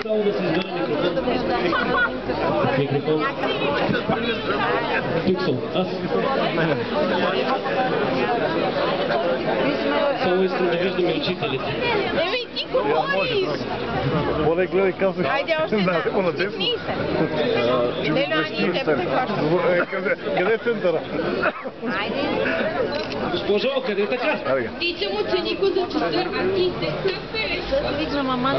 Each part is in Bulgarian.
Само да се избере микрофон. Микрофон. Тук съм. Аз. Само искам да виждам и учителите. Еми, ти говориш! Оле, гледай, казвай. Айде още една. Стисни се. Лело, Ани, теб те хващам. Къде е центъра? Айде. Госпожо, къде е така? Ти съм ученико за чета, а ти се съпелеш. Викна мама.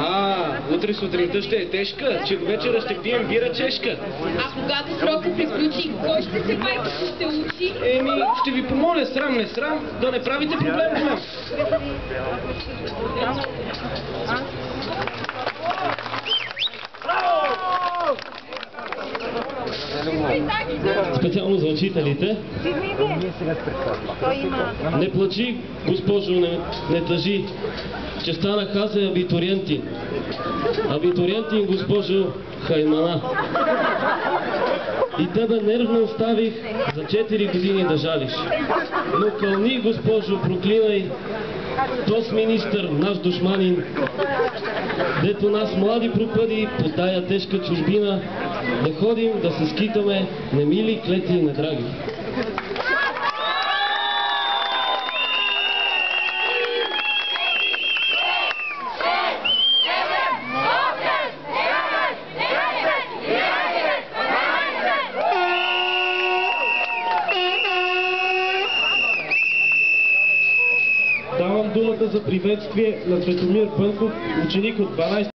Утре сутринта ще е тежка, че до вечера ще пием бира чешка. А когато срока приключи, кой ще се майка ще учи? Еми, ще ви помоля, срам не срам, да не правите проблем голям. Специално за учителите. Не плачи, госпожо, не тъжи, че станах аз абитуриенти. Абитуриенти, госпожо Хаймана. И тебе нервно оставих за 4 години да жалиш. Но кълни, госпожо, проклинай, тос министър, наш душманин, дето нас млади пропъди по тая тежка чужбина, да ходим, да се скитаме, немили, клети и недраги. Давам думата за приветствие на Светомир Пънков, ученик от 12